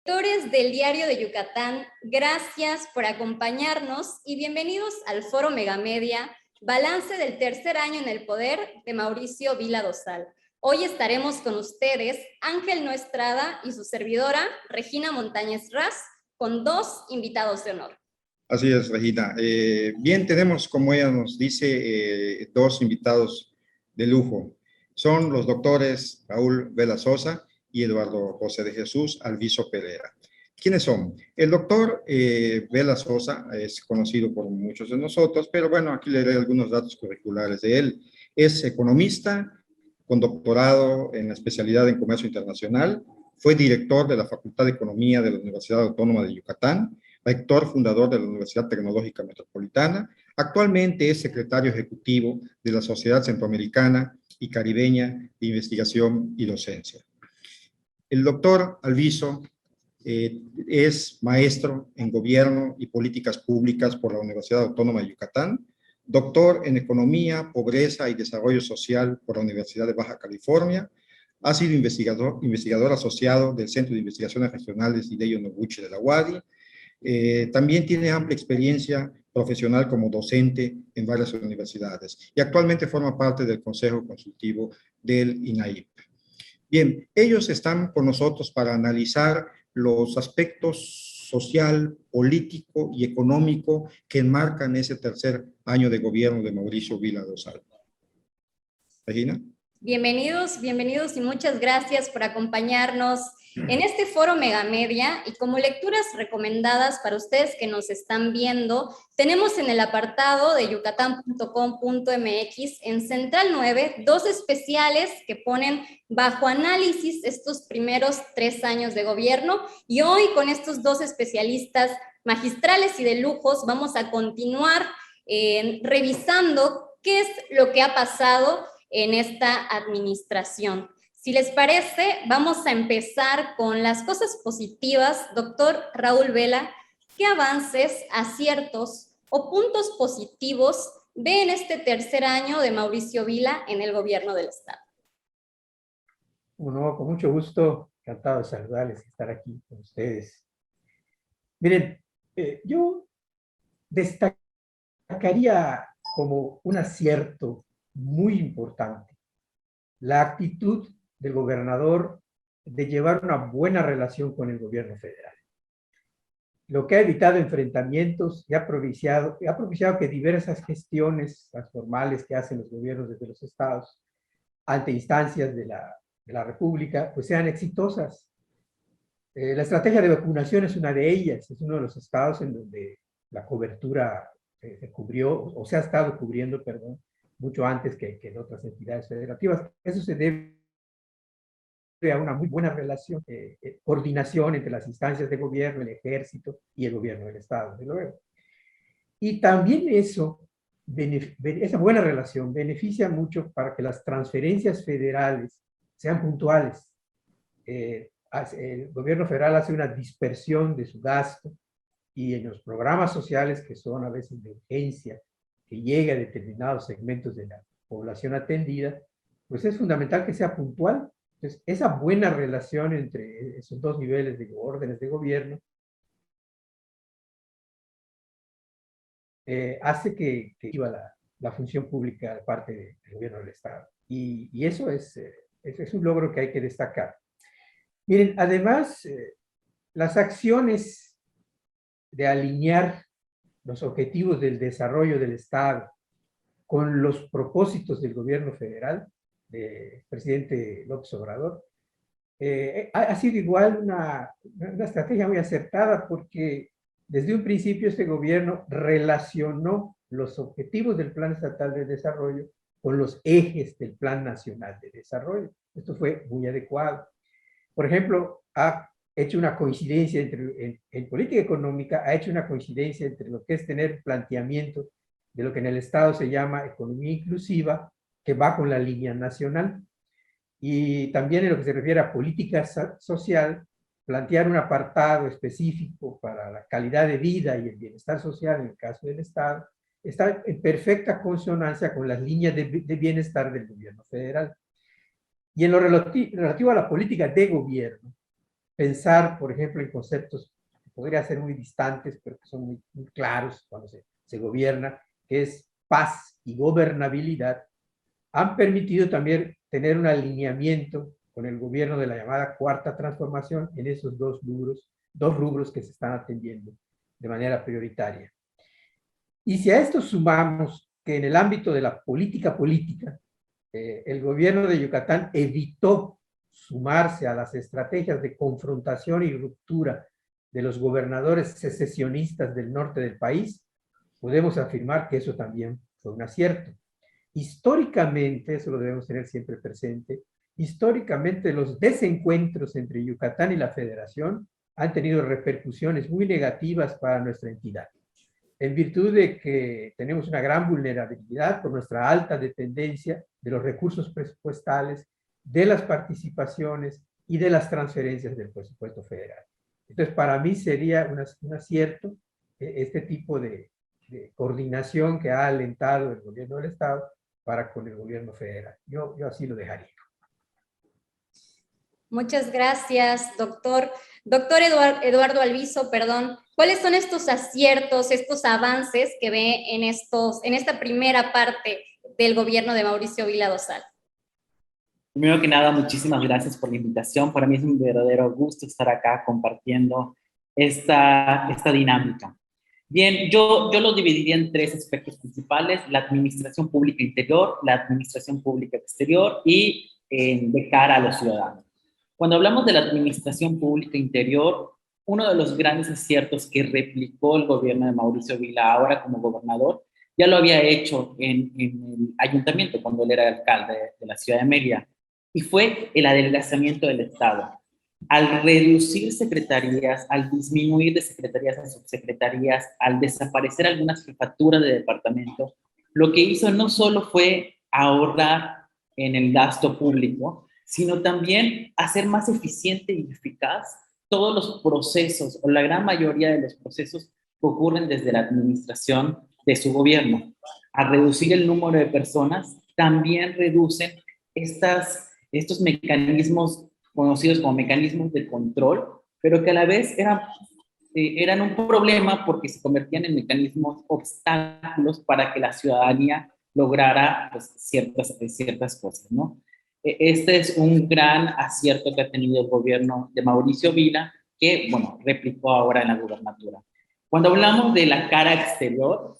Lectores del Diario de Yucatán, gracias por acompañarnos y bienvenidos al Foro Megamedia, balance del tercer año en el poder de Mauricio Vila Dosal. Hoy estaremos con ustedes, Ángel Noestrada y su servidora, Regina Montañez Ras, con dos invitados de honor. Así es, Regina. Bien, tenemos, como ella nos dice, dos invitados de lujo. Son los doctores Raúl Vela Sosa y Eduardo José de Jesús Alviso Pereira. ¿Quiénes son? El doctor Vela Sosa es conocido por muchos de nosotros, pero bueno, aquí le daré algunos datos curriculares de él. Es economista con doctorado en la especialidad en Comercio Internacional, fue director de la Facultad de Economía de la Universidad Autónoma de Yucatán, rector fundador de la Universidad Tecnológica Metropolitana, actualmente es secretario ejecutivo de la Sociedad Centroamericana y Caribeña de Investigación y Docencia. El doctor Alviso es maestro en Gobierno y Políticas Públicas por la Universidad Autónoma de Yucatán, doctor en Economía, Pobreza y Desarrollo Social por la Universidad de Baja California, ha sido investigador asociado del Centro de Investigaciones Regionales Hideo Noguchi de la UADY. También tiene amplia experiencia profesional como docente en varias universidades y actualmente forma parte del Consejo Consultivo del INAIP. Bien, ellos están con nosotros para analizar los aspectos social, político y económico que enmarcan ese tercer año de gobierno de Mauricio Vila Dosal. Regina. Bienvenidos y muchas gracias por acompañarnos en este foro Megamedia, y como lecturas recomendadas para ustedes que nos están viendo, tenemos en el apartado de yucatán.com.mx en Central 9 dos especiales que ponen bajo análisis estos primeros 3 años de gobierno, y hoy con estos dos especialistas magistrales y de lujos vamos a continuar revisando qué es lo que ha pasado en esta administración. Si les parece, vamos a empezar con las cosas positivas. Doctor Raúl Vela, ¿qué avances, aciertos o puntos positivos ve en este tercer año de Mauricio Vila en el gobierno del Estado? Bueno, con mucho gusto, encantado de saludarles y estar aquí con ustedes. Miren, yo destacaría como un acierto muy importante la actitud del gobernador de llevar una buena relación con el gobierno federal, lo que ha evitado enfrentamientos y ha propiciado que diversas gestiones transformales que hacen los gobiernos desde los estados ante instancias de la República pues sean exitosas. La estrategia de vacunación es una de ellas, es uno de los estados en donde la cobertura se cubrió, o se ha estado cubriendo, perdón, mucho antes que en otras entidades federativas. Eso se debe a una muy buena relación, coordinación entre las instancias de gobierno, el ejército y el gobierno del Estado, desde luego. Y también esa buena relación beneficia mucho para que las transferencias federales sean puntuales. El gobierno federal hace una dispersión de su gasto y en los programas sociales que son a veces de urgencia, que llega a determinados segmentos de la población atendida, pues es fundamental que sea puntual. Entonces, esa buena relación entre esos dos niveles de órdenes de gobierno hace que la función pública de parte del gobierno del Estado. Y eso es un logro que hay que destacar. Miren, además, las acciones de alinear los objetivos del desarrollo del Estado con los propósitos del gobierno federal, del presidente López Obrador, ha sido igual una estrategia muy acertada, porque desde un principio este gobierno relacionó los objetivos del Plan Estatal de Desarrollo con los ejes del Plan Nacional de Desarrollo. Esto fue muy adecuado. Por ejemplo, ha hecho una coincidencia en política económica, ha hecho una coincidencia entre lo que es tener planteamiento de lo que en el Estado se llama economía inclusiva, que va con la línea nacional, y también en lo que se refiere a política social, plantear un apartado específico para la calidad de vida y el bienestar social en el caso del Estado, está en perfecta consonancia con las líneas de bienestar del gobierno federal. Y en lo relativo a la política de gobierno, pensar, por ejemplo, en conceptos que podrían ser muy distantes, pero que son muy claros cuando se gobierna, que es paz y gobernabilidad, han permitido también tener un alineamiento con el gobierno de la llamada cuarta transformación en esos dos rubros que se están atendiendo de manera prioritaria. Y si a esto sumamos que en el ámbito de la política, el gobierno de Yucatán evitó sumarse a las estrategias de confrontación y ruptura de los gobernadores secesionistas del norte del país, podemos afirmar que eso también fue un acierto. Históricamente, eso lo debemos tener siempre presente, históricamente los desencuentros entre Yucatán y la Federación han tenido repercusiones muy negativas para nuestra entidad, en virtud de que tenemos una gran vulnerabilidad por nuestra alta dependencia de los recursos presupuestales, de las participaciones y de las transferencias del presupuesto federal. Entonces, para mí sería un acierto este tipo de coordinación que ha alentado el gobierno del Estado para con el gobierno federal. Yo así lo dejaría. Muchas gracias, doctor. Doctor Eduardo Alviso, perdón. ¿Cuáles son estos aciertos, estos avances que ve en esta primera parte del gobierno de Mauricio Vila Dosal? Primero que nada, muchísimas gracias por la invitación. Para mí es un verdadero gusto estar acá compartiendo esta dinámica. Bien, yo lo dividiría en tres aspectos principales: la administración pública interior, la administración pública exterior y de cara a los ciudadanos. Cuando hablamos de la administración pública interior, uno de los grandes aciertos que replicó el gobierno de Mauricio Vila ahora como gobernador, ya lo había hecho en el ayuntamiento cuando él era alcalde de la ciudad de Mérida, y fue el adelgazamiento del Estado. Al reducir secretarías, al disminuir de secretarías a subsecretarías, al desaparecer algunas jefaturas de departamento, lo que hizo no solo fue ahorrar en el gasto público, sino también hacer más eficiente y eficaz todos los procesos, o la gran mayoría de los procesos que ocurren desde la administración de su gobierno. Al reducir el número de personas, también reducen estos mecanismos conocidos como mecanismos de control, pero que a la vez eran un problema porque se convertían en mecanismos obstáculos para que la ciudadanía lograra pues, ciertas cosas, ¿no? Este es un gran acierto que ha tenido el gobierno de Mauricio Vila, que, bueno, replicó ahora en la gubernatura. Cuando hablamos de la cara exterior,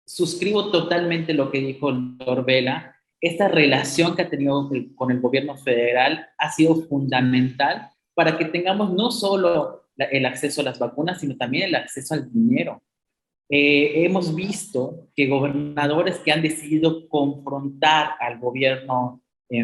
suscribo totalmente lo que dijo el doctor Vela. Esta relación que ha tenido con el gobierno federal ha sido fundamental para que tengamos no solo el acceso a las vacunas, sino también el acceso al dinero. Hemos visto que gobernadores que han decidido confrontar al gobierno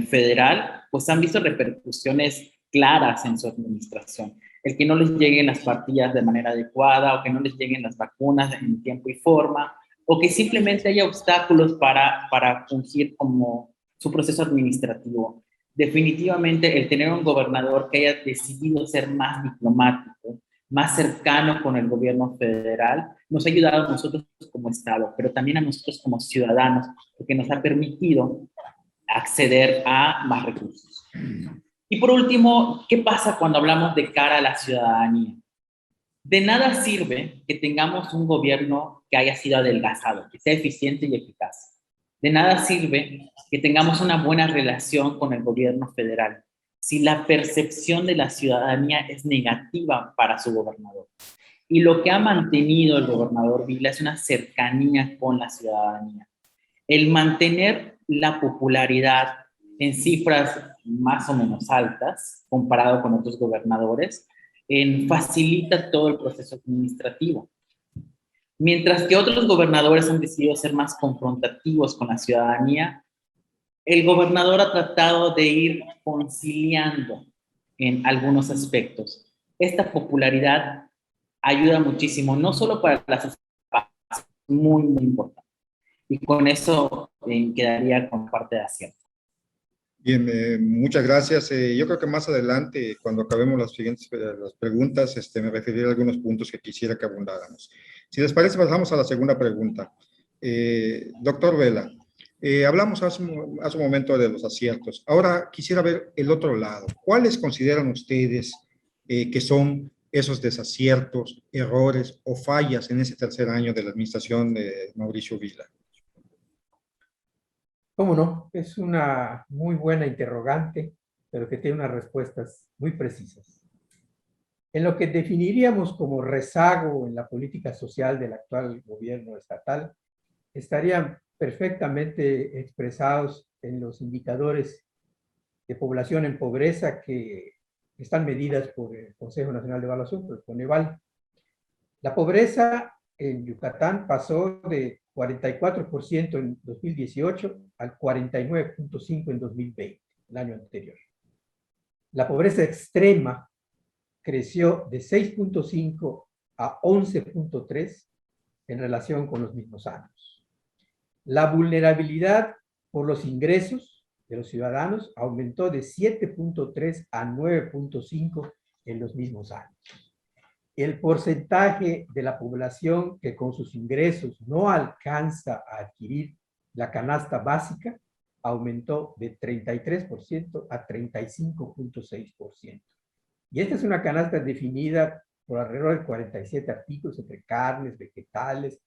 federal, pues han visto repercusiones claras en su administración. El que no les lleguen las partidas de manera adecuada, o que no les lleguen las vacunas en tiempo y forma, o que simplemente haya obstáculos para fungir como su proceso administrativo. Definitivamente el tener un gobernador que haya decidido ser más diplomático, más cercano con el gobierno federal, nos ha ayudado a nosotros como Estado, pero también a nosotros como ciudadanos, porque nos ha permitido acceder a más recursos. Y por último, ¿qué pasa cuando hablamos de cara a la ciudadanía? De nada sirve que tengamos un gobierno que haya sido adelgazado, que sea eficiente y eficaz. De nada sirve que tengamos una buena relación con el gobierno federal si la percepción de la ciudadanía es negativa para su gobernador. Y lo que ha mantenido el gobernador Vila es una cercanía con la ciudadanía. El mantener la popularidad en cifras más o menos altas, comparado con otros gobernadores, facilita todo el proceso administrativo. Mientras que otros gobernadores han decidido ser más confrontativos con la ciudadanía, el gobernador ha tratado de ir conciliando en algunos aspectos. Esta popularidad ayuda muchísimo, no solo para la sociedad, es muy, muy importante. Y con eso quedaría con parte de acierto. Bien, muchas gracias. Yo creo que más adelante, cuando acabemos las siguientes las preguntas, me referiré a algunos puntos que quisiera que abundáramos. Si les parece, pasamos a la segunda pregunta. Doctor Vela, hablamos hace un momento de los aciertos. Ahora quisiera ver el otro lado. ¿Cuáles consideran ustedes que son esos desaciertos, errores o fallas en ese tercer año de la administración de Mauricio Vila? ¿Cómo no? Es una muy buena interrogante, pero que tiene unas respuestas muy precisas. En lo que definiríamos como rezago en la política social del actual gobierno estatal, estarían perfectamente expresados en los indicadores de población en pobreza que están medidas por el Consejo Nacional de Evaluación, por el Coneval. La pobreza en Yucatán pasó de 44% en 2018 al 49.5% en 2020, el año anterior. La pobreza extrema creció de 6.5 a 11.3 en relación con los mismos años. La vulnerabilidad por los ingresos de los ciudadanos aumentó de 7.3 a 9.5 en los mismos años. El porcentaje de la población que con sus ingresos no alcanza a adquirir la canasta básica aumentó de 33% a 35.6%. Y esta es una canasta definida por alrededor de 47 artículos entre carnes, vegetales,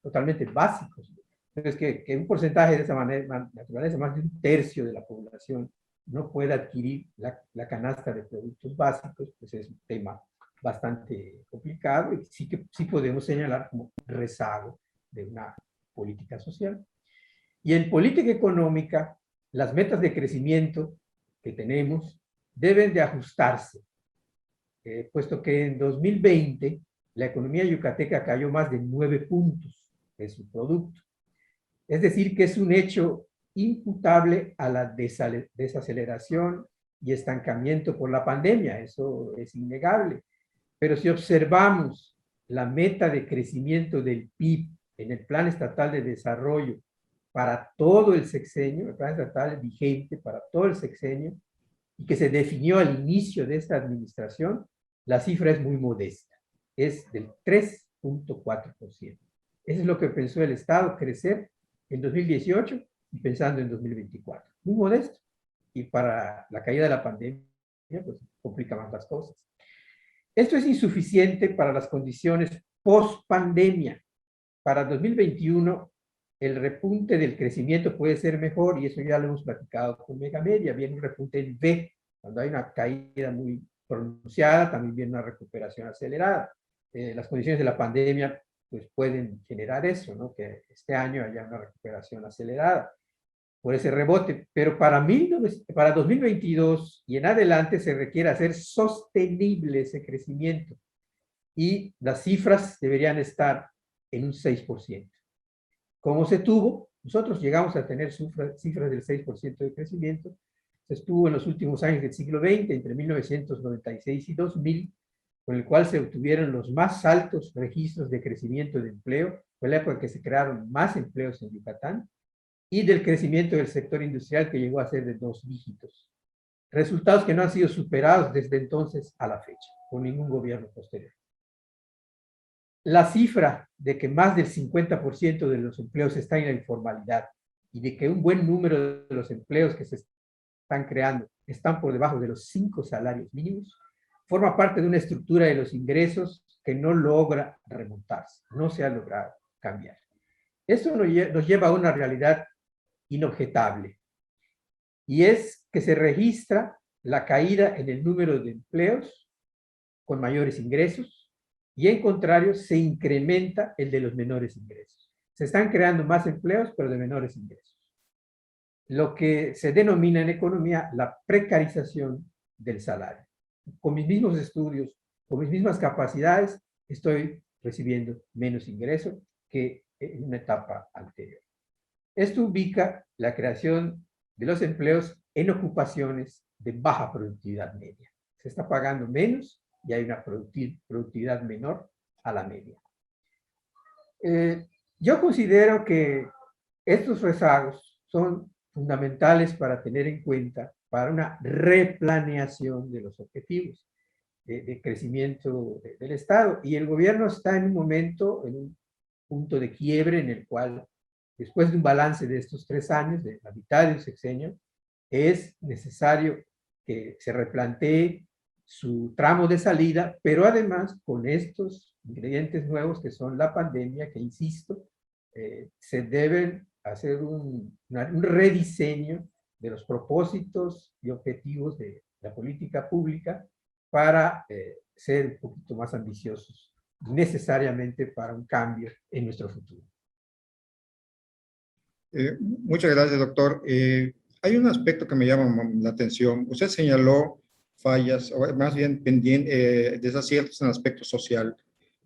totalmente básicos. Entonces, que un porcentaje de esa naturaleza, más de un tercio de la población, no pueda adquirir la canasta de productos básicos, pues es un tema bastante complicado y sí podemos señalar como rezago de una política social. Y en política económica, las metas de crecimiento que tenemos deben de ajustarse, puesto que en 2020 la economía yucateca cayó más de 9 puntos de su producto. Es decir, que es un hecho imputable a la desaceleración y estancamiento por la pandemia, eso es innegable. Pero si observamos la meta de crecimiento del PIB en el Plan Estatal de Desarrollo para todo el sexenio, el Plan Estatal vigente para todo el sexenio, y que se definió al inicio de esta administración, la cifra es muy modesta, es del 3.4%. Eso es lo que pensó el Estado crecer en 2018 y pensando en 2024. Muy modesto. Y para la caída de la pandemia, pues complica más las cosas. Esto es insuficiente para las condiciones post-pandemia. Para 2021, el repunte del crecimiento puede ser mejor, y eso ya lo hemos platicado con Megamedia. Viene un repunte en V, cuando hay una caída muy pronunciada, también viene una recuperación acelerada. Las condiciones de la pandemia pues pueden generar eso, ¿no? Que este año haya una recuperación acelerada por ese rebote, pero para 2022 y en adelante se requiere hacer sostenible ese crecimiento y las cifras deberían estar en un 6%. Como se tuvo, nosotros llegamos a tener cifras del 6% de crecimiento, se estuvo en los últimos años del siglo XX, entre 1996 y 2000, con el cual se obtuvieron los más altos registros de crecimiento de empleo, fue la época en que se crearon más empleos en Yucatán, y del crecimiento del sector industrial que llegó a ser de 2 dígitos. Resultados que no han sido superados desde entonces a la fecha, por ningún gobierno posterior. La cifra de que más del 50% de los empleos está en la informalidad y de que un buen número de los empleos que se están creando están por debajo de los 5 salarios mínimos, forma parte de una estructura de los ingresos que no logra remontarse, no se ha logrado cambiar. Esto nos lleva a una realidad inobjetable, y es que se registra la caída en el número de empleos con mayores ingresos y en contrario se incrementa el de los menores ingresos. Se están creando más empleos pero de menores ingresos. Lo que se denomina en economía la precarización del salario. Con mis mismos estudios, con mis mismas capacidades, estoy recibiendo menos ingreso que en una etapa anterior. Esto ubica la creación de los empleos en ocupaciones de baja productividad media. Se está pagando menos y hay una productividad menor a la media. Yo considero que estos rezagos son fundamentales para tener en cuenta para una replaneación de los objetivos de crecimiento del Estado. Y el gobierno está en un momento, en un punto de quiebre en el cual, después de un balance de estos 3 años, de la mitad del sexenio, es necesario que se replantee su tramo de salida, pero además con estos ingredientes nuevos que son la pandemia, que insisto, se deben hacer un rediseño de los propósitos y objetivos de la política pública para ser un poquito más ambiciosos, necesariamente para un cambio en nuestro futuro. Muchas gracias, doctor. Hay un aspecto que me llama la atención. Usted señaló fallas, o más bien desaciertos en el aspecto social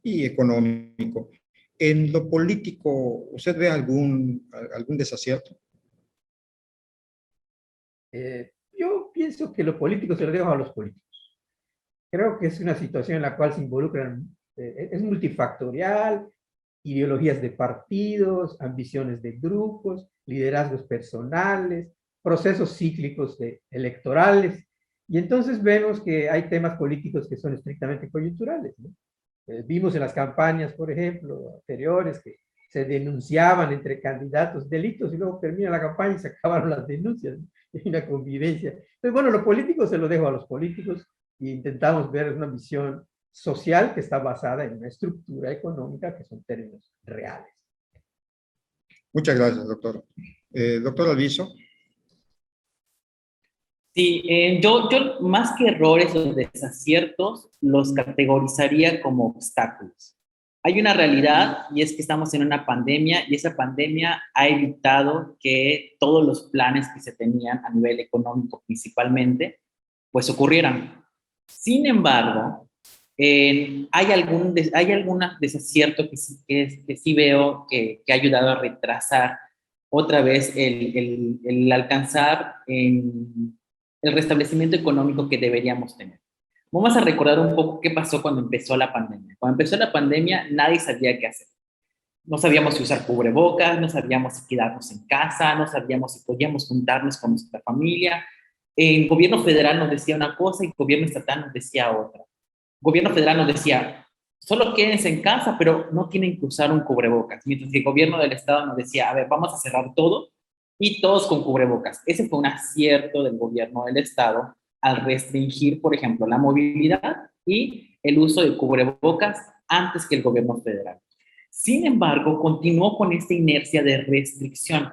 y económico. En lo político, ¿usted ve algún desacierto? Yo pienso que lo político se lo dejo a los políticos. Creo que es una situación en la cual se involucran, es multifactorial, ideologías de partidos, ambiciones de grupos, liderazgos personales, procesos cíclicos electorales, y entonces vemos que hay temas políticos que son estrictamente coyunturales, ¿no? Vimos en las campañas, por ejemplo, anteriores, que se denunciaban entre candidatos delitos y luego termina la campaña y se acabaron las denuncias, ¿no? Hay una convivencia. Entonces, bueno, lo político se lo dejo a los políticos e intentamos ver una visión social que está basada en una estructura económica que son términos reales. Muchas gracias, doctor. Doctor Alviso. Sí, yo más que errores o desaciertos, los categorizaría como obstáculos. Hay una realidad y es que estamos en una pandemia y esa pandemia ha evitado que todos los planes que se tenían a nivel económico principalmente, pues ocurrieran. Sin embargo, hay algún desacierto que sí veo que ha ayudado a retrasar otra vez el alcanzar el restablecimiento económico que deberíamos tener. Vamos a recordar un poco qué pasó cuando empezó la pandemia. Cuando empezó la pandemia, nadie sabía qué hacer. No sabíamos si usar cubrebocas, no sabíamos si quedarnos en casa, no sabíamos si podíamos juntarnos con nuestra familia. El gobierno federal nos decía una cosa y el gobierno estatal nos decía otra. El gobierno federal nos decía, solo quédense en casa, pero no tienen que usar un cubrebocas. Mientras que el gobierno del estado nos decía, a ver, vamos a cerrar todo y todos con cubrebocas. Ese fue un acierto del gobierno del estado al restringir, por ejemplo, la movilidad y el uso de cubrebocas antes que el gobierno federal. Sin embargo, continuó con esta inercia de restricción.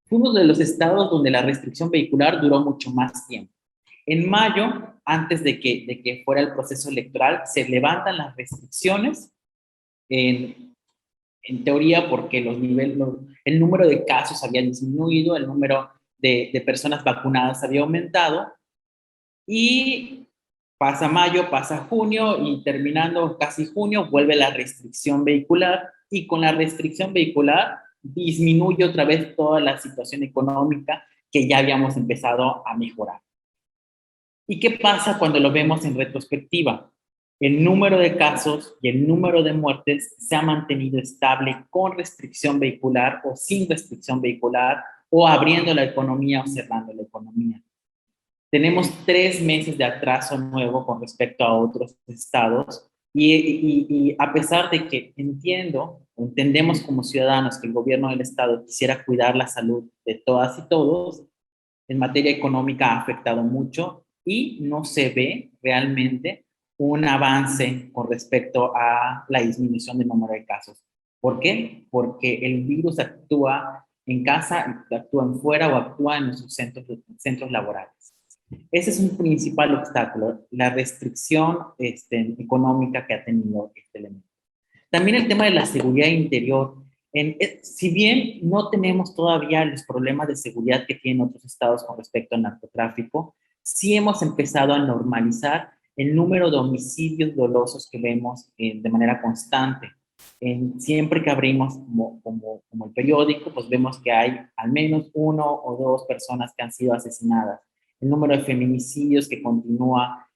Fue uno de los estados donde la restricción vehicular duró mucho más tiempo. En mayo, antes de que fuera el proceso electoral, se levantan las restricciones, en teoría porque el número de casos había disminuido, el número de personas vacunadas había aumentado, y pasa mayo, pasa junio, y terminando casi junio, vuelve la restricción vehicular, y con la restricción vehicular disminuye otra vez toda la situación económica que ya habíamos empezado a mejorar. ¿Y qué pasa cuando lo vemos en retrospectiva? El número de casos y el número de muertes se ha mantenido estable con restricción vehicular o sin restricción vehicular, o abriendo la economía o cerrando la economía. Tenemos 3 meses de atraso nuevo con respecto a otros estados y a pesar de que entendemos como ciudadanos que el gobierno del estado quisiera cuidar la salud de todas y todos, en materia económica ha afectado mucho y no se ve realmente un avance con respecto a la disminución del número de casos. ¿Por qué? Porque el virus actúa en casa, actúa en fuera o actúa en nuestros centros laborales. Ese es un principal obstáculo, la restricción económica que ha tenido este elemento. También el tema de la seguridad interior. Si bien no tenemos todavía los problemas de seguridad que tienen otros estados con respecto al narcotráfico, sí hemos empezado a normalizar el número de homicidios dolosos que vemos de manera constante. Siempre que abrimos como el periódico, pues vemos que hay al menos 1 o 2 personas que han sido asesinadas. El número de feminicidios que continúa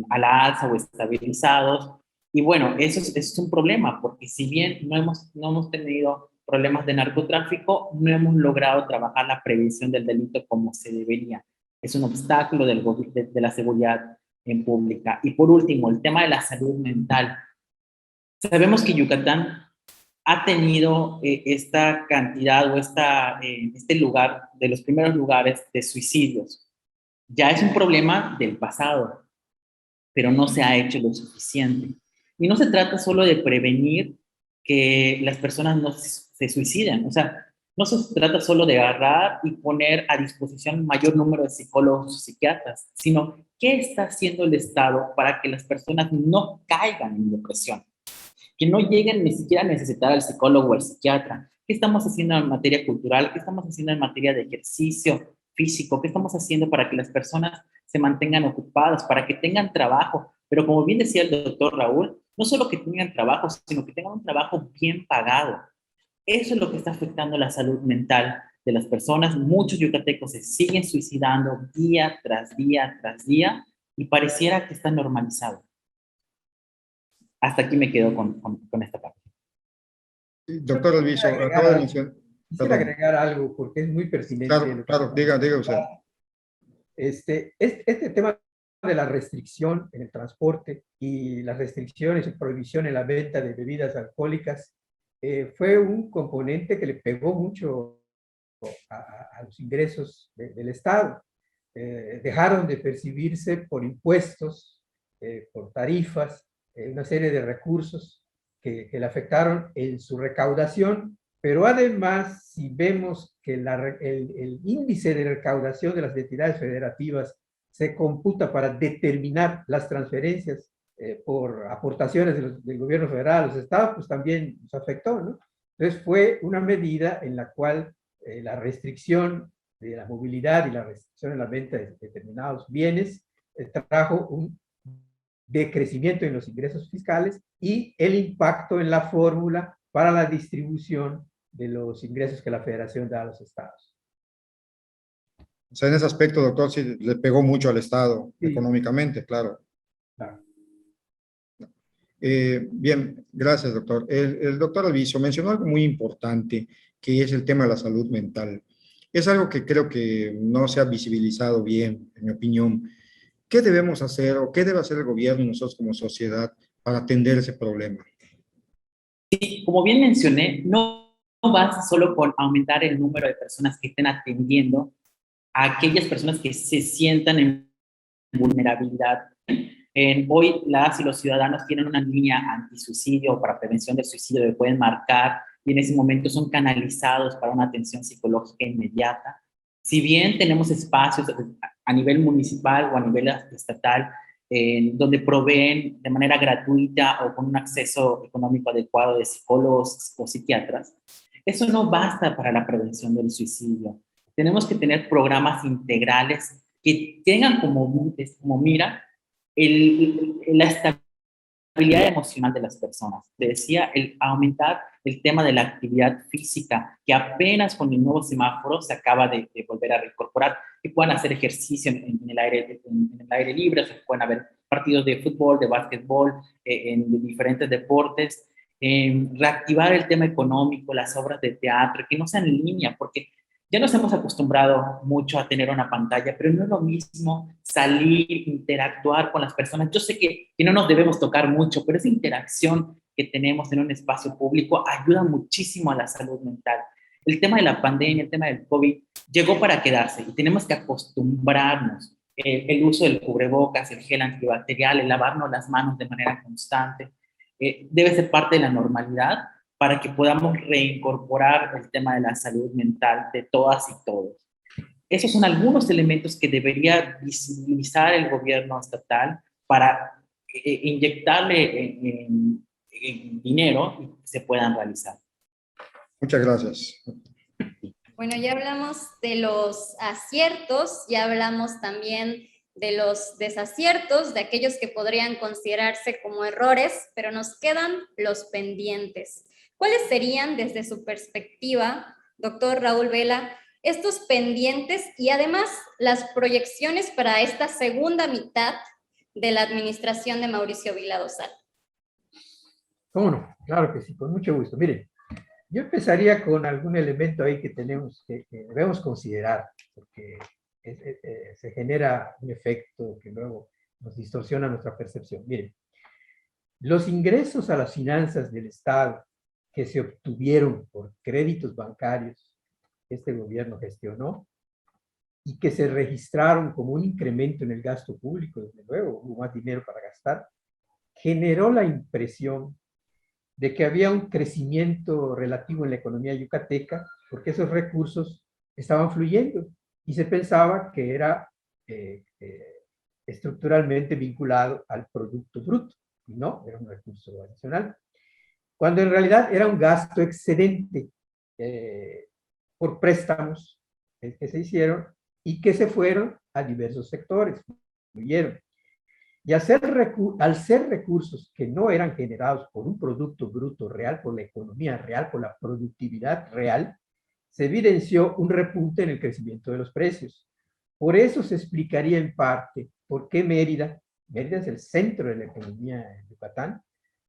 a la alza o estabilizados. Y bueno, eso es un problema, porque si bien no hemos tenido problemas de narcotráfico, no hemos logrado trabajar la prevención del delito como se debería. Es un obstáculo de la seguridad en pública. Y por último, el tema de la salud mental. Sabemos que Yucatán ha tenido esta cantidad o este lugar, de los primeros lugares de suicidios. Ya es un problema del pasado. pero no se ha hecho lo suficiente. Y no se trata solo de prevenir que las personas no se suiciden, o sea, no se trata solo de agarrar y poner a disposición un mayor número de psicólogos o psiquiatras, sino qué está haciendo el Estado para que las personas no caigan en depresión, que no lleguen ni siquiera a necesitar al psicólogo o al psiquiatra. ¿Qué estamos haciendo en materia cultural? ¿Qué estamos haciendo en materia de ejercicio físico? ¿Qué estamos haciendo para que las personas se mantengan ocupadas, para que tengan trabajo? Pero como bien decía el doctor Raúl, no solo que tengan trabajo, sino que tengan un trabajo bien pagado. Eso es lo que está afectando la salud mental de las personas. Muchos yucatecos se siguen suicidando día tras día tras día y pareciera que está normalizado. Hasta aquí me quedo con esta parte. Doctor Alviso, acaba de mencionar. Quisiera agregar algo porque es muy pertinente. Claro, claro, diga usted. Este tema de la restricción en el transporte y las restricciones y prohibición en la venta de bebidas alcohólicas fue un componente que le pegó mucho a los ingresos del Estado. Dejaron de percibirse por impuestos, por tarifas, una serie de recursos que le afectaron en su recaudación, pero además, si vemos que el índice de recaudación de las entidades federativas se computa para determinar las transferencias por aportaciones del gobierno federal a los estados, pues también nos afectó, ¿no? Entonces fue una medida en la cual la restricción de la movilidad y la restricción en la venta de determinados bienes trajo un decrecimiento en los ingresos fiscales y el impacto en la fórmula para la distribución de los ingresos que la federación da a los estados. O sea, en ese aspecto, doctor, sí le pegó mucho al Estado, sí, económicamente, claro. Claro. Bien, gracias, doctor. El doctor Alviso mencionó algo muy importante, que es el tema de la salud mental. Es algo que creo que no se ha visibilizado bien, en mi opinión. ¿Qué debemos hacer o qué debe hacer el gobierno y nosotros como sociedad para atender ese problema? Sí, como bien mencioné, no basta solo con aumentar el número de personas que estén atendiendo a aquellas personas que se sientan en vulnerabilidad. Hoy las y los ciudadanos tienen una línea antisuicidio o para prevención del suicidio que pueden marcar y en ese momento son canalizados para una atención psicológica inmediata. Si bien tenemos espacios a nivel municipal o a nivel estatal donde proveen de manera gratuita o con un acceso económico adecuado de psicólogos o psiquiatras, eso no basta para la prevención del suicidio. Tenemos que tener programas integrales que tengan como mira la estabilidad emocional de las personas. Te decía, el aumentar el tema de la actividad física, que apenas con el nuevo semáforo se acaba de volver a reincorporar, que puedan hacer ejercicio en el aire libre, se pueden haber partidos de fútbol, de básquetbol, en diferentes deportes, reactivar el tema económico, las obras de teatro, que no sean en línea, porque ya nos hemos acostumbrado mucho a tener una pantalla, pero no es lo mismo salir, interactuar con las personas. Yo sé que no nos debemos tocar mucho, pero esa interacción que tenemos en un espacio público ayuda muchísimo a la salud mental. El tema de la pandemia, el tema del COVID, llegó para quedarse y tenemos que acostumbrarnos. El uso del cubrebocas, el gel antibacterial, el lavarnos las manos de manera constante, debe ser parte de la normalidad para que podamos reincorporar el tema de la salud mental de todas y todos. Esos son algunos elementos que debería visibilizar el gobierno estatal para inyectarle en dinero y se puedan realizar. Muchas gracias. Bueno, ya hablamos de los aciertos, ya hablamos también de los desaciertos, de aquellos que podrían considerarse como errores, pero nos quedan los pendientes. ¿Cuáles serían, desde su perspectiva, doctor Raúl Vela, estos pendientes y además las proyecciones para esta segunda mitad de la administración de Mauricio Vila Dosal? ¿Cómo no? Claro que sí, con mucho gusto. Miren, yo empezaría con algún elemento ahí que debemos considerar, porque se genera un efecto que luego nos distorsiona nuestra percepción. Miren, los ingresos a las finanzas del Estado que se obtuvieron por créditos bancarios que este gobierno gestionó, y que se registraron como un incremento en el gasto público, desde luego, hubo más dinero para gastar, generó la impresión de que había un crecimiento relativo en la economía yucateca, porque esos recursos estaban fluyendo y se pensaba que era estructuralmente vinculado al Producto Bruto. No, era un recurso adicional, cuando en realidad era un gasto excedente por préstamos que se hicieron y que se fueron a diversos sectores, fluyeron. Y al ser recursos que no eran generados por un producto bruto real, por la economía real, por la productividad real, se evidenció un repunte en el crecimiento de los precios. Por eso se explicaría en parte por qué Mérida es el centro de la economía en Yucatán,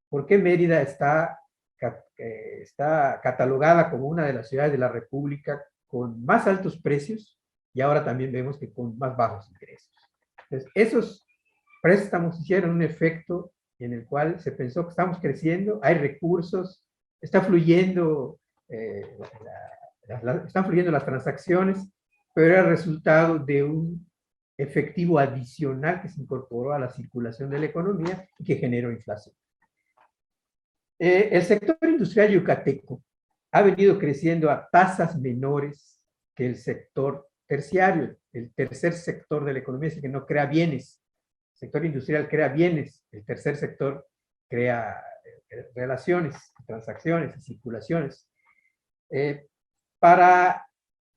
por qué Mérida está catalogada como una de las ciudades de la República con más altos precios y ahora también vemos que con más bajos ingresos. Entonces, esos préstamos hicieron un efecto en el cual se pensó que estamos creciendo, hay recursos, está fluyendo, están fluyendo las transacciones, pero era resultado de un efectivo adicional que se incorporó a la circulación de la economía y que generó inflación. El sector industrial yucateco ha venido creciendo a tasas menores que el sector terciario, el tercer sector de la economía, es el que no crea bienes. El sector industrial crea bienes, el tercer sector crea relaciones, transacciones y circulaciones. Para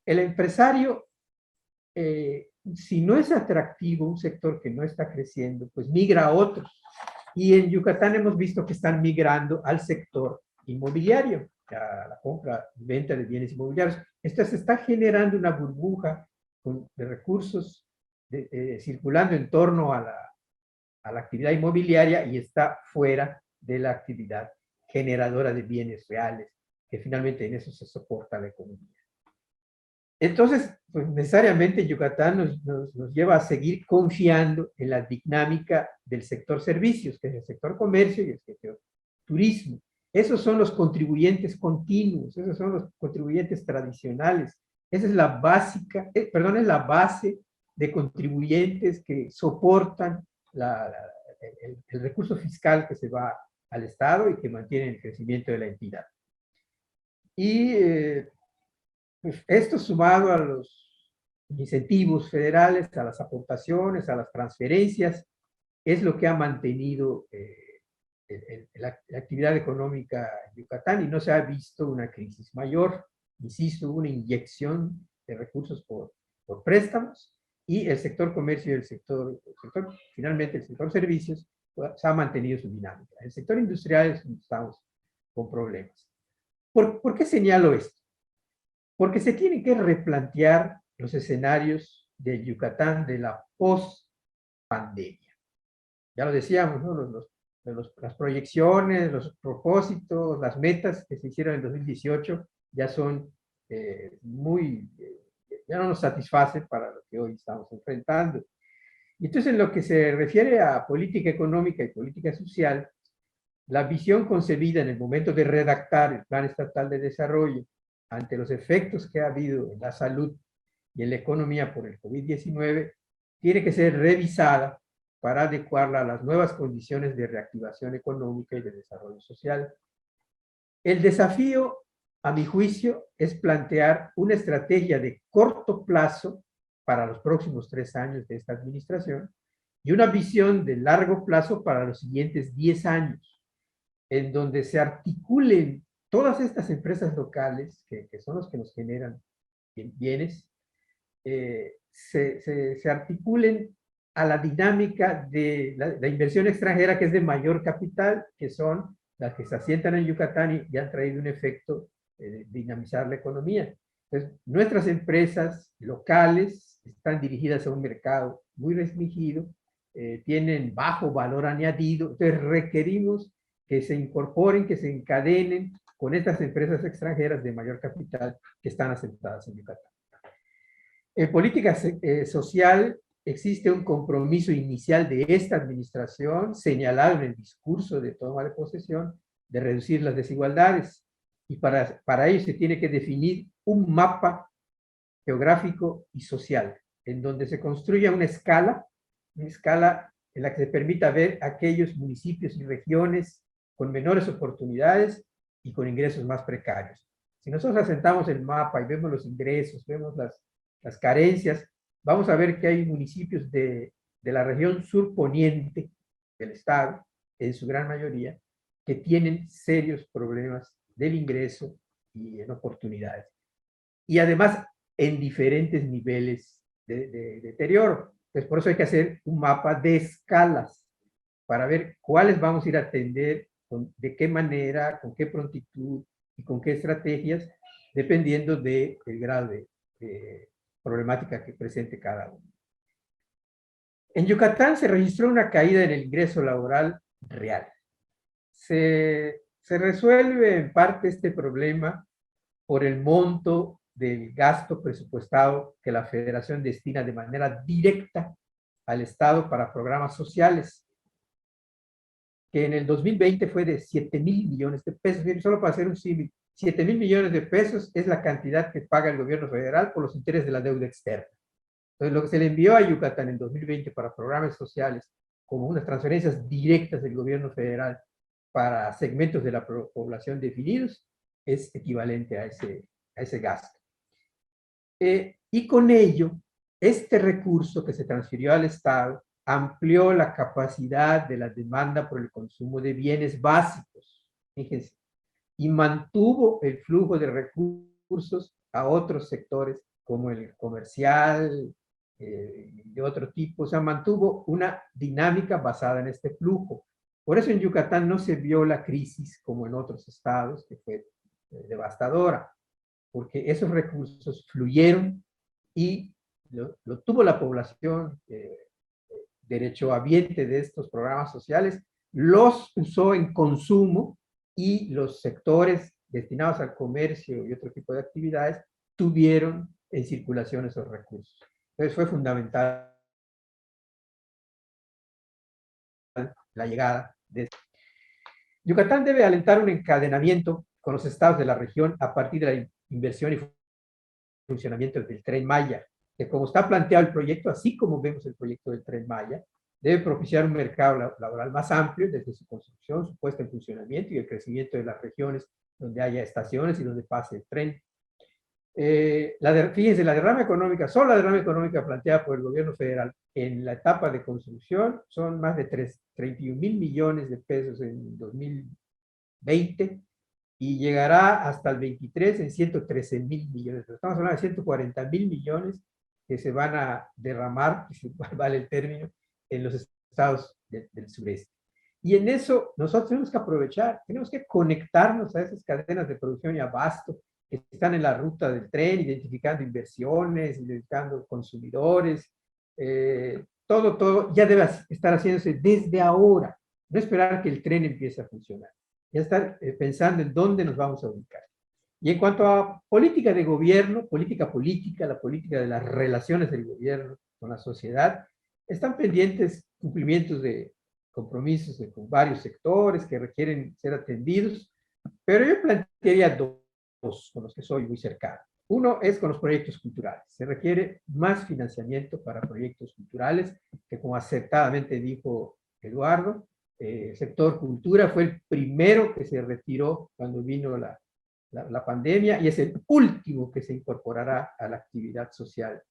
el empresario, si no es atractivo un sector que no está creciendo, pues migra a otro. Y en Yucatán hemos visto que están migrando al sector inmobiliario, a la compra y venta de bienes inmobiliarios. Esto se está generando una burbuja de recursos circulando en torno a la actividad inmobiliaria y está fuera de la actividad generadora de bienes reales, que finalmente en eso se soporta la economía. Entonces, pues necesariamente Yucatán nos lleva a seguir confiando en la dinámica del sector servicios, que es el sector comercio y el sector turismo. Esos son los contribuyentes continuos, esos son los contribuyentes tradicionales. Esa es la básica, es la base de contribuyentes que soportan el recurso fiscal que se va al Estado y que mantiene el crecimiento de la entidad. Y pues esto sumado a los incentivos federales, a las aportaciones, a las transferencias, es lo que ha mantenido la actividad económica en Yucatán y no se ha visto una crisis mayor. Insisto, una inyección de recursos por préstamos y el sector comercio y finalmente el sector servicios pues, ha mantenido su dinámica. El sector industrial es donde estamos con problemas. ¿Por qué señalo esto? Porque se tienen que replantear los escenarios del Yucatán de la post-pandemia. Ya lo decíamos, ¿no? Las proyecciones, los propósitos, las metas que se hicieron en 2018 ya son ya no nos satisfacen para lo que hoy estamos enfrentando. Y entonces, en lo que se refiere a política económica y política social, la visión concebida en el momento de redactar el Plan Estatal de Desarrollo ante los efectos que ha habido en la salud y en la economía por el COVID-19, tiene que ser revisada para adecuarla a las nuevas condiciones de reactivación económica y de desarrollo social. El desafío, a mi juicio, es plantear una estrategia de corto plazo para los próximos 3 años de esta administración y una visión de largo plazo para los siguientes 10 años, en donde se articulen todas estas empresas locales, que son los que nos generan bienes, se articulen a la dinámica de la inversión extranjera, que es de mayor capital, que son las que se asientan en Yucatán y han traído un efecto de dinamizar la economía. Entonces, nuestras empresas locales están dirigidas a un mercado muy restringido, tienen bajo valor añadido, entonces requerimos que se incorporen, que se encadenen con estas empresas extranjeras de mayor capital que están asentadas en Yucatán. En política social existe un compromiso inicial de esta administración, señalado en el discurso de toma de posesión, de reducir las desigualdades. Y para ello se tiene que definir un mapa geográfico y social. en donde se construya una escala en la que se permita ver aquellos municipios y regiones con menores oportunidades y con ingresos más precarios. Si nosotros asentamos el mapa y vemos los ingresos, vemos las carencias, vamos a ver que hay municipios de la región surponiente del estado, en su gran mayoría, que tienen serios problemas del ingreso y en oportunidades. Y además en diferentes niveles de deterioro. Entonces, por eso hay que hacer un mapa de escalas para ver cuáles vamos a ir a atender, de qué manera, con qué prontitud y con qué estrategias, dependiendo del grado de problemática que presente cada uno. En Yucatán se registró una caída en el ingreso laboral real. Se resuelve en parte este problema por el monto del gasto presupuestado que la Federación destina de manera directa al Estado para programas sociales, que en el 2020 fue de 7,000 millones de pesos. Solo para hacer un símil, 7,000 millones de pesos es la cantidad que paga el gobierno federal por los intereses de la deuda externa. Entonces, lo que se le envió a Yucatán en 2020 para programas sociales, como unas transferencias directas del gobierno federal para segmentos de la población definidos, es equivalente a ese gasto. Y con ello, este recurso que se transfirió al Estado amplió la capacidad de la demanda por el consumo de bienes básicos, fíjense, y mantuvo el flujo de recursos a otros sectores como el comercial, de otro tipo. O sea, mantuvo una dinámica basada en este flujo. Por eso en Yucatán no se vio la crisis como en otros estados, que fue devastadora, porque esos recursos fluyeron y lo tuvo la población derechohabiente de estos programas sociales, los usó en consumo y los sectores destinados al comercio y otro tipo de actividades tuvieron en circulación esos recursos. Entonces fue fundamental la llegada de esto. Yucatán debe alentar un encadenamiento con los estados de la región a partir de la inversión y funcionamiento del Tren Maya, que como está planteado el proyecto, así como vemos el proyecto del Tren Maya, debe propiciar un mercado laboral más amplio desde su construcción, su puesta en funcionamiento y el crecimiento de las regiones donde haya estaciones y donde pase el tren. Fíjense, la derrama económica, solo la derrama económica planteada por el gobierno federal en la etapa de construcción son más de 31,000 millones de pesos en 2020 y llegará hasta el 23 en 113,000 millones. Estamos hablando de 140,000 millones que se van a derramar, si vale el término, en los estados del sureste. Y en eso nosotros tenemos que aprovechar, tenemos que conectarnos a esas cadenas de producción y abasto que están en la ruta del tren, identificando inversiones, identificando consumidores, todo ya debe estar haciéndose desde ahora, no esperar que el tren empiece a funcionar, ya estar pensando en dónde nos vamos a ubicar. Y en cuanto a política de gobierno, política política, la política de las relaciones del gobierno con la sociedad, están pendientes cumplimientos de compromisos con varios sectores que requieren ser atendidos, pero yo plantearía dos con los que soy muy cercano. Uno es con los proyectos culturales. Se requiere más financiamiento para proyectos culturales, que como acertadamente dijo Eduardo, el sector cultura fue el primero que se retiró cuando vino la pandemia y es el último que se incorporará a la actividad social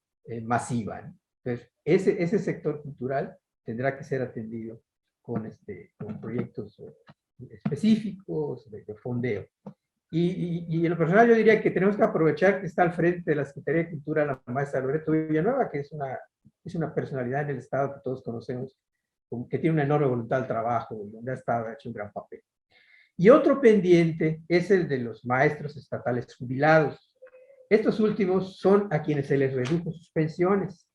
masiva, ¿no? Entonces, ese sector cultural tendrá que ser atendido con proyectos específicos de fondeo. Y en lo personal yo diría que tenemos que aprovechar que está al frente de la Secretaría de Cultura la maestra Loreto Villanueva, que es una personalidad en el Estado que todos conocemos, que tiene una enorme voluntad al trabajo y donde ha estado hecho un gran papel. Y otro pendiente es el de los maestros estatales jubilados. Estos últimos son a quienes se les redujo sus pensiones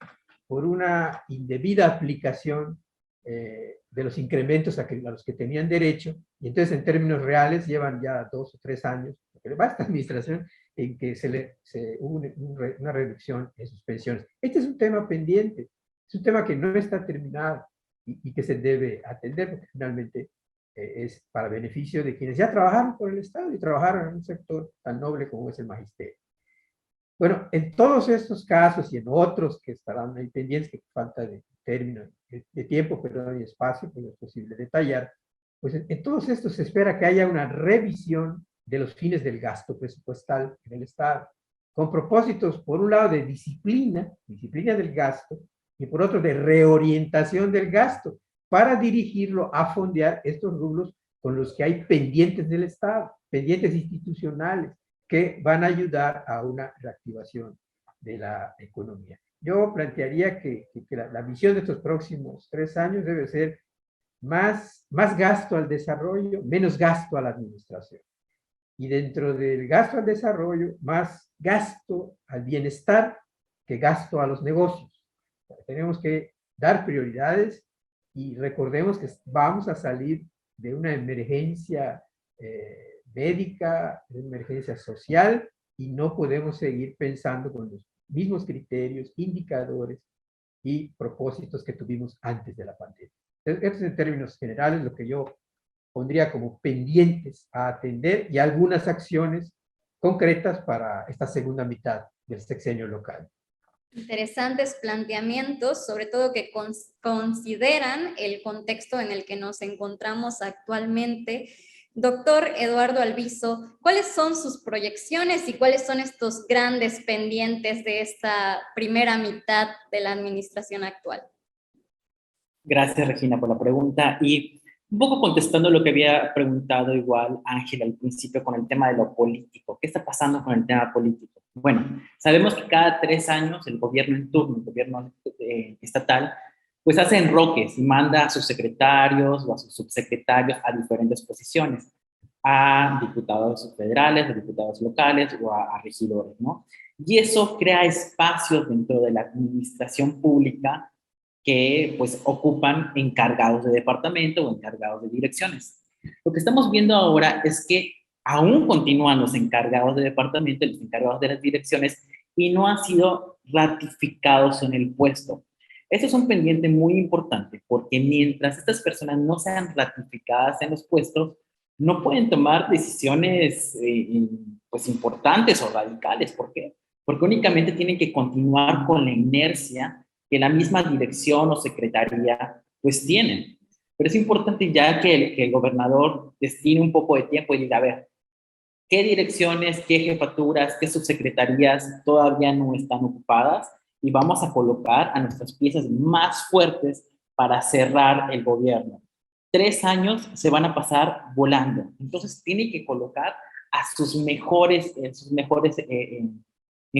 por una indebida aplicación de los incrementos a los que tenían derecho, y entonces en términos reales llevan ya 2 o 3 años, porque va esta administración, en que hubo una reducción en sus pensiones. Este es un tema pendiente, es un tema que no está terminado y que se debe atender, porque finalmente es para beneficio de quienes ya trabajaron por el Estado y trabajaron en un sector tan noble como es el magisterio. Bueno, en todos estos casos y en otros que estarán ahí pendientes, que falta de término, de tiempo, perdón, y espacio, pues es posible detallar, pues en todos estos se espera que haya una revisión de los fines del gasto presupuestal en el Estado, con propósitos, por un lado, de disciplina del gasto, y por otro, de reorientación del gasto, para dirigirlo a fondear estos rubros con los que hay pendientes del Estado, pendientes institucionales, que van a ayudar a una reactivación de la economía. Yo plantearía que la visión de estos próximos 3 años debe ser más gasto al desarrollo, menos gasto a la administración. Y dentro del gasto al desarrollo, más gasto al bienestar que gasto a los negocios. Tenemos que dar prioridades y recordemos que vamos a salir de una emergencia médica, de una emergencia social, y no podemos seguir pensando con los mismos criterios, indicadores y propósitos que tuvimos antes de la pandemia. Esto es en términos generales lo que yo pondría como pendientes a atender y algunas acciones concretas para esta segunda mitad del sexenio local. Interesantes planteamientos, sobre todo que consideran el contexto en el que nos encontramos actualmente. Doctor Eduardo Alviso, ¿cuáles son sus proyecciones y cuáles son estos grandes pendientes de esta primera mitad de la administración actual? Gracias, Regina, por la pregunta. Y un poco contestando lo que había preguntado igual Ángel al principio con el tema de lo político. ¿Qué está pasando con el tema político? Bueno, sabemos que cada 3 años el gobierno en turno, el gobierno estatal, pues hace enroques y manda a sus secretarios o a sus subsecretarios a diferentes posiciones, a diputados federales, a diputados locales o a regidores, ¿no? Y eso crea espacios dentro de la administración pública que pues ocupan encargados de departamento o encargados de direcciones. Lo que estamos viendo ahora es que aún continúan los encargados de departamento, los encargados de las direcciones, y no han sido ratificados en el puesto. Eso es un pendiente muy importante, porque mientras estas personas no sean ratificadas en los puestos, no pueden tomar decisiones pues importantes o radicales. ¿Por qué? Porque únicamente tienen que continuar con la inercia que la misma dirección o secretaría pues tienen. Pero es importante ya que el gobernador destine un poco de tiempo y diga, a ver, ¿qué direcciones, qué jefaturas, qué subsecretarías todavía no están ocupadas? Y vamos a colocar a nuestras piezas más fuertes para cerrar el gobierno. 3 años se van a pasar volando. Entonces tiene que colocar a sus mejores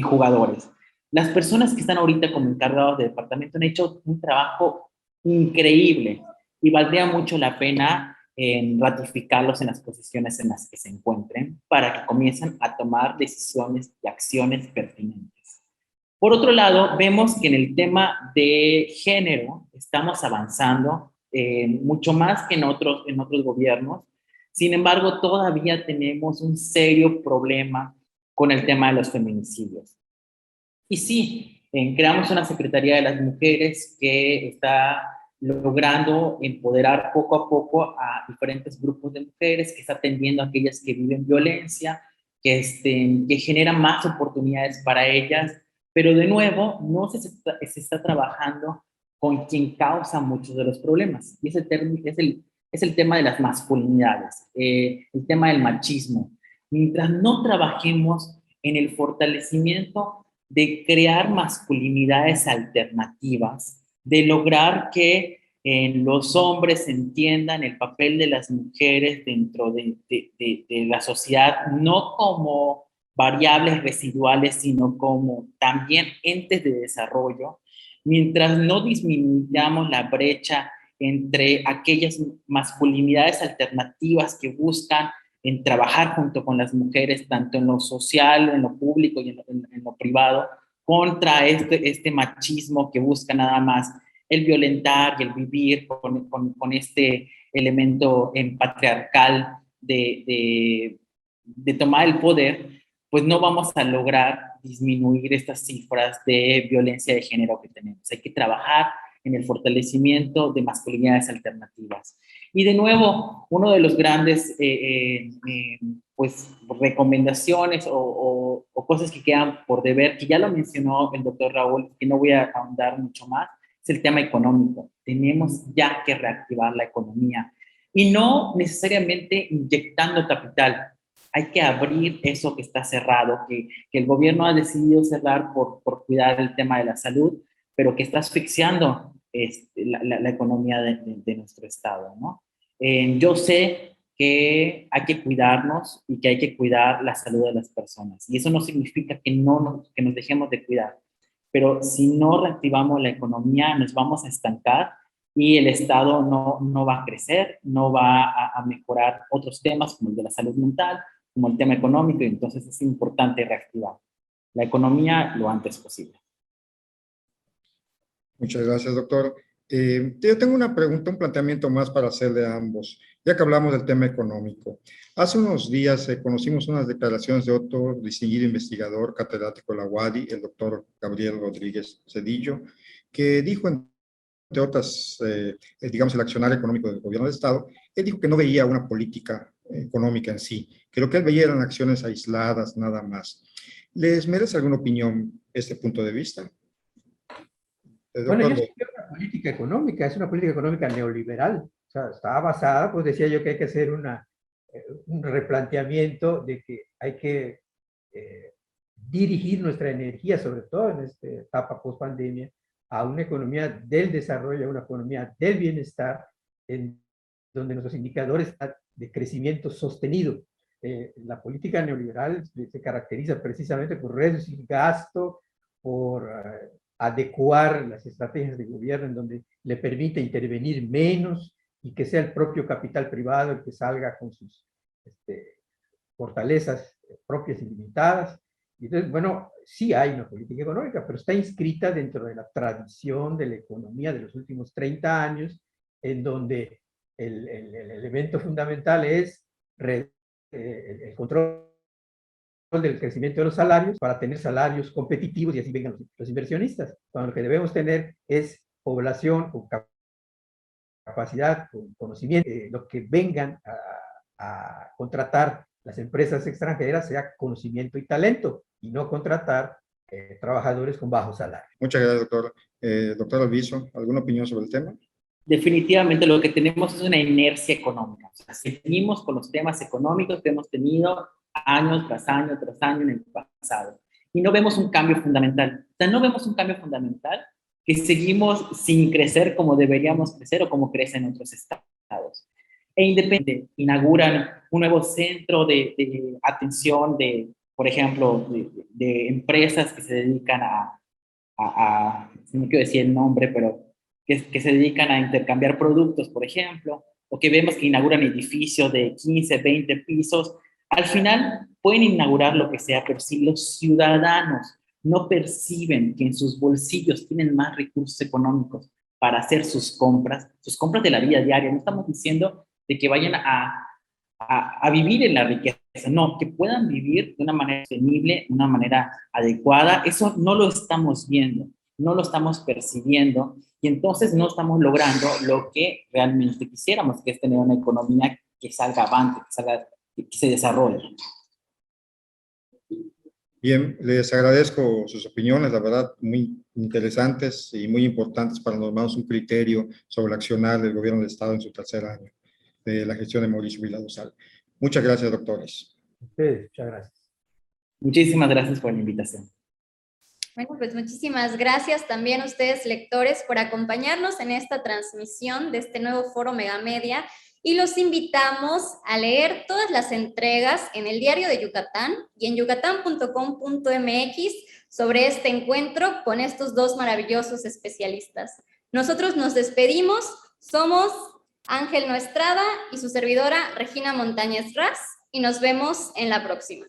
jugadores. Las personas que están ahorita como encargados de departamento han hecho un trabajo increíble y valdría mucho la pena ratificarlos en las posiciones en las que se encuentren para que comiencen a tomar decisiones y acciones pertinentes. Por otro lado, vemos que en el tema de género estamos avanzando mucho más que en otros gobiernos. Sin embargo, todavía tenemos un serio problema con el tema de los feminicidios. Y sí, creamos una Secretaría de las Mujeres que está logrando empoderar poco a poco a diferentes grupos de mujeres, que está atendiendo a aquellas que viven violencia, que generan más oportunidades para ellas, pero de nuevo no se está trabajando con quien causa muchos de los problemas, y es el tema de las masculinidades, el tema del machismo. Mientras no trabajemos en el fortalecimiento de crear masculinidades alternativas, de lograr que los hombres entiendan el papel de las mujeres dentro de la sociedad, no como variables residuales, sino como también entes de desarrollo, mientras no disminuyamos la brecha entre aquellas masculinidades alternativas que buscan en trabajar junto con las mujeres, tanto en lo social, en lo público y en lo privado, contra este machismo que busca nada más el violentar y el vivir con este elemento patriarcal de tomar el poder, pues no vamos a lograr disminuir estas cifras de violencia de género que tenemos. Hay que trabajar en el fortalecimiento de masculinidades alternativas. Y de nuevo, uno de los grandes pues, recomendaciones o cosas que quedan por deber, que ya lo mencionó el doctor Raúl, que no voy a ahondar mucho más, es el tema económico. Tenemos ya que reactivar la economía y no necesariamente inyectando capital. Hay que abrir eso que está cerrado, que el gobierno ha decidido cerrar por cuidar el tema de la salud, pero que está asfixiando la economía de nuestro estado, ¿no? Yo sé que hay que cuidarnos y que hay que cuidar la salud de las personas. Y eso no significa que nos dejemos de cuidar. Pero si no reactivamos la economía, nos vamos a estancar y el Estado no va a crecer, no va a mejorar otros temas como el de la salud mental, como el tema económico, y entonces es importante reactivar la economía lo antes posible. Muchas gracias, doctor. Yo tengo una pregunta, un planteamiento más para hacerle a ambos, ya que hablamos del tema económico. Hace unos días conocimos unas declaraciones de otro distinguido investigador catedrático de la UADY, el doctor Gabriel Rodríguez Cedillo, que dijo, entre otras, digamos, el accionario económico del gobierno del Estado, él dijo que no veía una política económica en sí, que lo que él veía eran acciones aisladas, nada más. ¿Les merece alguna opinión este punto de vista? Bueno, yo sí creo que una política económica es una política económica neoliberal. O sea, está basada, pues decía yo que hay que hacer un replanteamiento de que hay que dirigir nuestra energía, sobre todo en esta etapa post-pandemia, a una economía del desarrollo, a una economía del bienestar, en donde nuestros indicadores de crecimiento sostenido. La política neoliberal se caracteriza precisamente por reducir gasto, por adecuar las estrategias de gobierno en donde le permite intervenir menos y que sea el propio capital privado el que salga con sus fortalezas propias y limitadas. Y entonces, bueno, sí hay una política económica, pero está inscrita dentro de la tradición de la economía de los últimos 30 años, en donde el elemento fundamental es el control del crecimiento de los salarios para tener salarios competitivos y así vengan los inversionistas. Cuando lo que debemos tener es población con capacidad, con conocimiento, lo que vengan a contratar las empresas extranjeras sea conocimiento y talento y no contratar trabajadores con bajos salarios. Muchas gracias, doctor. Doctor Alviso, ¿alguna opinión sobre el tema? Definitivamente lo que tenemos es una inercia económica. O sea, seguimos con los temas económicos que hemos tenido año tras año tras año en el pasado. Y no vemos un cambio fundamental. O sea, no vemos un cambio fundamental que seguimos sin crecer como deberíamos crecer o como crecen otros estados. E independientemente, inauguran un nuevo centro de atención de, por ejemplo, de empresas que se dedican no quiero decir el nombre, pero que se dedican a intercambiar productos, por ejemplo, o que vemos que inauguran edificios de 15, 20 pisos. Al final pueden inaugurar lo que sea, pero si los ciudadanos no perciben que en sus bolsillos tienen más recursos económicos para hacer sus compras de la vida diaria, no estamos diciendo de que vayan a vivir en la riqueza, no, que puedan vivir de una manera sostenible, de una manera adecuada. Eso no lo estamos viendo, no lo estamos percibiendo, y entonces no estamos logrando lo que realmente quisiéramos, que es tener una economía que salga avante, que se desarrolle. Bien, les agradezco sus opiniones, la verdad, muy interesantes y muy importantes para darnos un criterio sobre el accionar del gobierno del Estado en su tercer año de la gestión de Mauricio Vila Dosal. Muchas gracias, doctores. Muchas gracias. Muchísimas gracias por la invitación. Bueno, pues muchísimas gracias también a ustedes, lectores, por acompañarnos en esta transmisión de este nuevo foro Megamedia, y los invitamos a leer todas las entregas en el Diario de Yucatán y en yucatán.com.mx sobre este encuentro con estos dos maravillosos especialistas. Nosotros nos despedimos, somos Ángel Noestrada y su servidora Regina Montañez Raz, y nos vemos en la próxima.